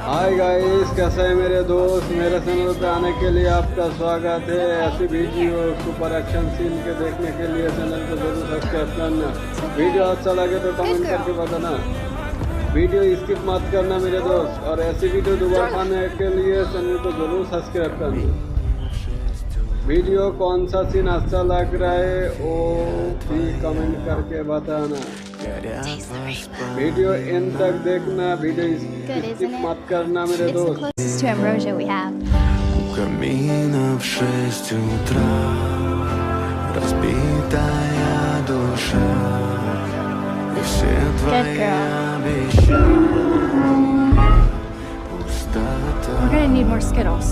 Hi guys, कैसे है मेरे दोस्त। मेरे चैनल पे आने के लिए आपका स्वागत है। ऐसी वीडियो सुपर एक्शन सीन के देखने के लिए चैनल को जरूर सब्सक्राइब करना। वीडियो अच्छा लगे तो कमेंट करके बताना। वीडियो स्किप मत करना मेरे दोस्त, और ऐसी वीडियो दोबारा पाने के लिए चैनल को जरूर सब्सक्राइब करना। वीडियो कौन सा सीन अच्छा लग रहा है वो भी कमेंट करके बताना। वीडियो एंड तक देखना, वीडियो स्किप मत करना मेरे दोस्त। Closest to Ambrosia we have. У камина в 6 утра разбитая душа, и все твои обещания пустота. We're gonna need more Skittles.